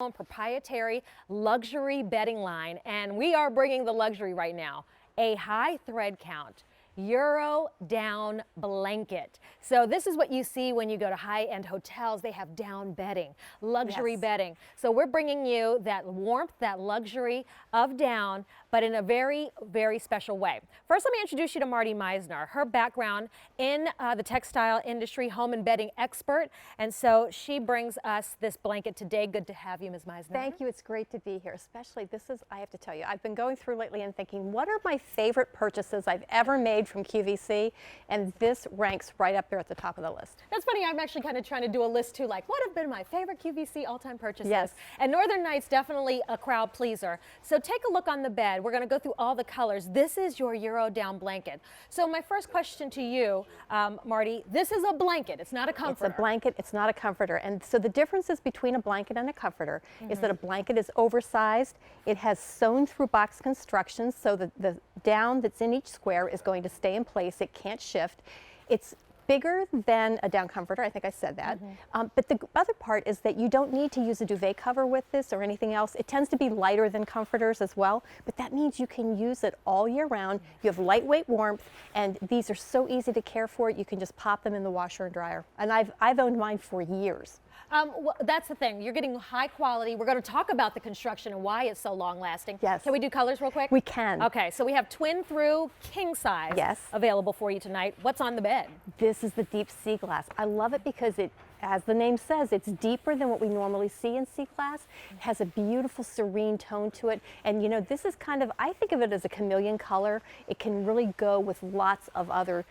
own proprietary luxury bedding line, and we are bringing the luxury right now. A high thread count Euro down blanket. So this is what you see when you go to high-end hotels. They have down bedding, luxury bedding. So we're bringing you that warmth, that luxury of down, but in a very, very special way. First, let me introduce you to Marty Meisner. Her background in the textile industry, home and bedding expert, and so she brings us this blanket today. Good to have you, Ms. Meisner. Thank you. It's great to be here, especially I have to tell you, I've been going through lately and thinking, what are my favorite purchases I've ever made from QVC, and this ranks right up there at the top of the list. That's funny. I'm actually kind of trying to do a list too, like what have been my favorite QVC all-time purchases. Yes. And Northern Nights definitely a crowd pleaser. So take a look on the bed. We're going to go through all the colors. This is your Euro down blanket. So my first question to you, Marty, this is a blanket. It's not a comforter. It's a blanket. It's not a comforter. And so the differences between a blanket and a comforter is that a blanket is oversized. It has sewn through box construction, so the down that's in each square is going to stay in place. It can't shift. It's bigger than a down comforter. I think I said that. But the other part is that you don't need to use a duvet cover with this or anything else. It tends to be lighter than comforters as well, but that means you can use it all year round. You have lightweight warmth, and these are so easy to care for. You can just pop them in the washer and dryer. And I've owned mine for years. Well, that's the thing. You're getting high quality. We're going to talk about the construction and why it's so long lasting. Yes. Can we do colors real quick? We can. Okay, so we have twin through king size available for you tonight. What's on the bed? This is the deep sea glass. I love it because it, as the name says, it's deeper than what we normally see in sea glass. It has a beautiful serene tone to it. And you know, this is kind of, I think of it as a chameleon color. It can really go with lots of other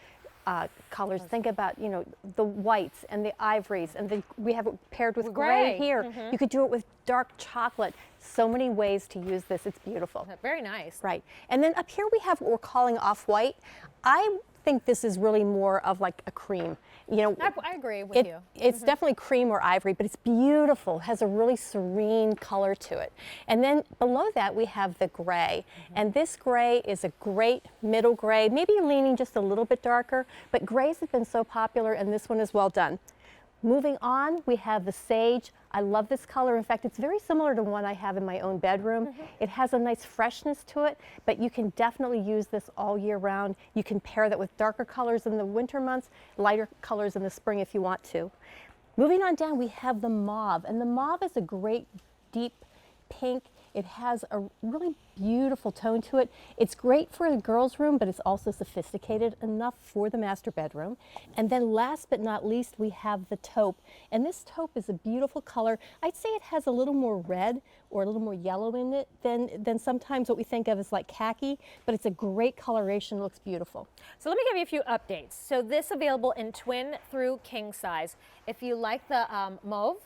colors. Think about, you know, the whites and the ivories, and we have it paired with gray here. You could do it with dark chocolate. So many ways to use this. It's beautiful. Very nice. Right. And then up here we have what we're calling off-white. I think this is really more of like a cream. You know, I agree with you. It's definitely cream or ivory, but it's beautiful. It has a really serene color to it. And then below that we have the gray. And this gray is a great middle gray, maybe leaning just a little bit darker, but grays have been so popular, and this one is well done. Moving on, we have the sage. I love this color. In fact, it's very similar to one I have in my own bedroom. It has a nice freshness to it, but you can definitely use this all year round. You can pair that with darker colors in the winter months, lighter colors in the spring if you want to. Moving on down, we have the mauve, and the mauve is a great deep pink. It has a really beautiful tone to it. It's great for a girl's room, but it's also sophisticated enough for the master bedroom. And then last but not least, we have the taupe. And this taupe is a beautiful color. I'd say it has a little more red or a little more yellow in it than sometimes what we think of as like khaki, but it's a great coloration, looks beautiful. So let me give you a few updates. So this available in twin through king size. If you like the mauve,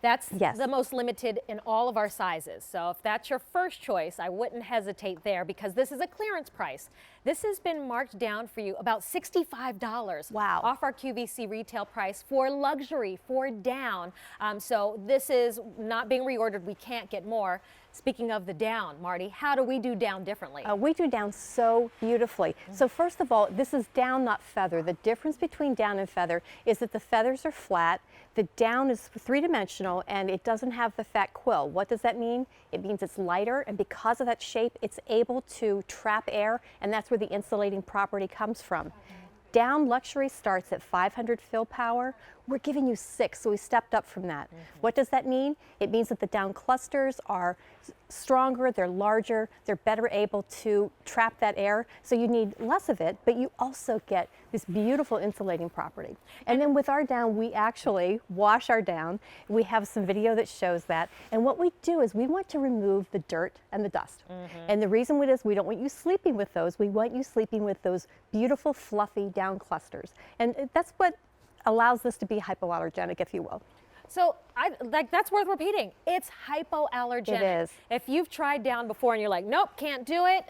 that's the most limited in all of our sizes. So if that's your first choice, I wouldn't hesitate there, because this is a clearance price. This has been marked down for you about $65 off our QVC retail price for luxury, for down. So this is not being reordered. We can't get more. Speaking of the down, Marty, how do we do down differently? We do down so beautifully. So first of all, this is down, not feather. The difference between down and feather is that the feathers are flat, the down is three-dimensional, and it doesn't have the fat quill. What does that mean? It means it's lighter, and because of that shape, it's able to trap air, and that's where the insulating property comes from. Down luxury starts at 500 fill power. We're giving you 6, so we stepped up from that. What does that mean? It means that the down clusters are stronger, they're larger, they're better able to trap that air, so you need less of it, but you also get this beautiful insulating property. And then with our down, we actually wash our down. We have some video that shows that. And what we do is we want to remove the dirt and the dust. And the reason is we don't want you sleeping with those. We want you sleeping with those beautiful, fluffy down clusters. And that's what allows this to be hypoallergenic, if you will. So that's worth repeating. It's hypoallergenic. It is. If you've tried down before and you're like, nope, can't do it,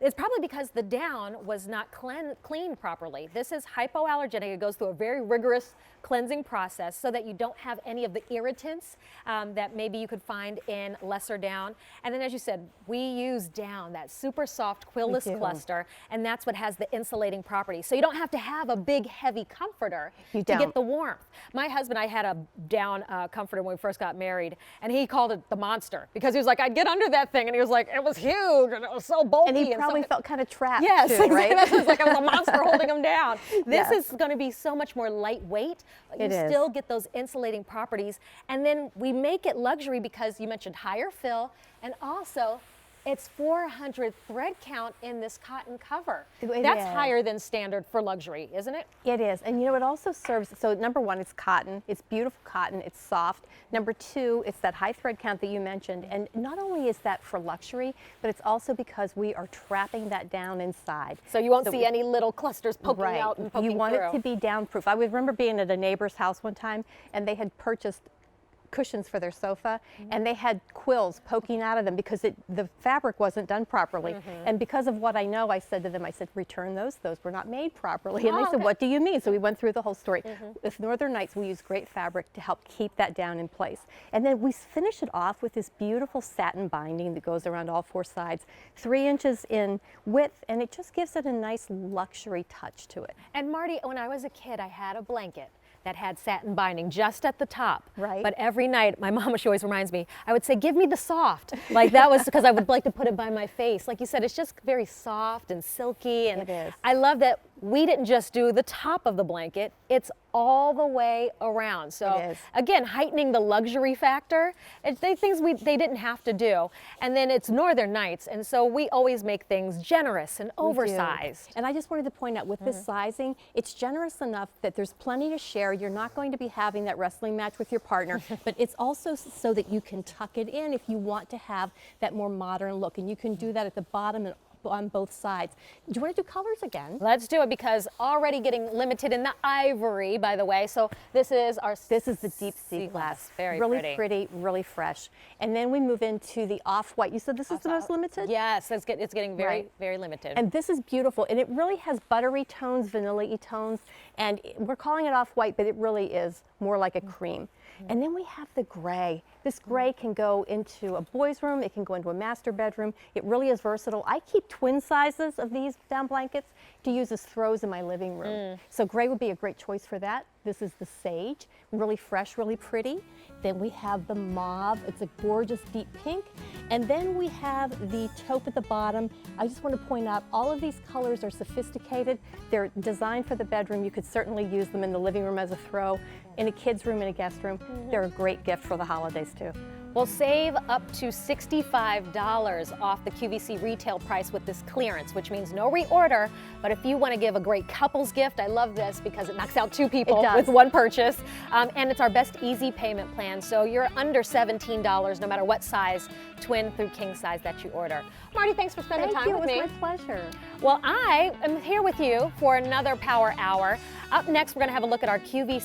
It's probably because the down was not cleaned properly. This is hypoallergenic. It goes through a very rigorous cleansing process so that you don't have any of the irritants that maybe you could find in lesser down. And then, as you said, we use down, that super soft quillless cluster, and that's what has the insulating property. So you don't have to have a big, heavy comforter to get the warmth. My husband, I had a down comforter when we first got married, and he called it the monster because he was like, I'd get under that thing, and he was like, it was huge, and it was so bulky. And he probably felt kind of trapped, yes, too, right? It was like I was a monster holding him down. This is going to be so much more lightweight. You still get those insulating properties. And then we make it luxury because you mentioned higher fill, and also it's 400 thread count in this cotton cover. That's higher than standard for luxury, isn't it? It is. And you know, it also serves, so number one, it's cotton. It's beautiful cotton. It's soft. Number two, it's that high thread count that you mentioned. And not only is that for luxury, but it's also because we are trapping that down inside. So you won't see any little clusters poking out and poking through. You want it to be downproof. I remember being at a neighbor's house one time, and they had purchased cushions for their sofa, and they had quills poking out of them because the fabric wasn't done properly. And because of what I know, I said to them, I said, return those were not made properly. And they said, what do you mean? So we went through the whole story. With Northern Nights, we use great fabric to help keep that down in place. And then we finish it off with this beautiful satin binding that goes around all four sides, 3 inches in width, and it just gives it a nice luxury touch to it. And Marty, when I was a kid, I had a blanket that had satin binding just at the top. Right. But every night, my mama, she always reminds me, I would say, give me the soft. Like that was because I would like to put it by my face. Like you said, it's just very soft and silky. And it is. I love that we didn't just do the top of the blanket, it's all the way around. So again, heightening the luxury factor. It's things they didn't have to do. And then it's Northern Nights, and so we always make things generous and oversized. And I just wanted to point out with this sizing, it's generous enough that there's plenty to share. You're not going to be having that wrestling match with your partner, but it's also so that you can tuck it in if you want to have that more modern look. And you can do that at the bottom and on both sides. Do you want to do colors again? Let's do it, because already getting limited in the ivory, by the way. So this is the deep sea glass. Very really pretty, really fresh. And then we move into the off-white. You said this is the most limited? Yes, it's getting very, very limited. And this is beautiful, and it really has buttery tones, vanilla-y tones, and we're calling it off-white, but it really is more like a cream. And then we have the gray. This gray can go into a boy's room, it can go into a master bedroom. It really is versatile. I keep twin sizes of these down blankets to use as throws in my living room. So gray would be a great choice for that. This is the sage, really fresh, really pretty. Then we have the mauve, it's a gorgeous deep pink. And then we have the taupe at the bottom. I just want to point out all of these colors are sophisticated. They're designed for the bedroom. You could certainly use them in the living room as a throw, in a kid's room, in a guest room. They're a great gift for the holidays too. We'll save up to $65 off the QVC retail price with this clearance, which means no reorder. But if you want to give a great couples gift, I love this because it knocks out 2 people with one purchase. And it's our best easy payment plan. So you're under $17 no matter what size, twin through king size that you order. Marty, thanks for spending time with me. It was my pleasure. Well, I am here with you for another Power Hour. Up next, we're going to have a look at our QVC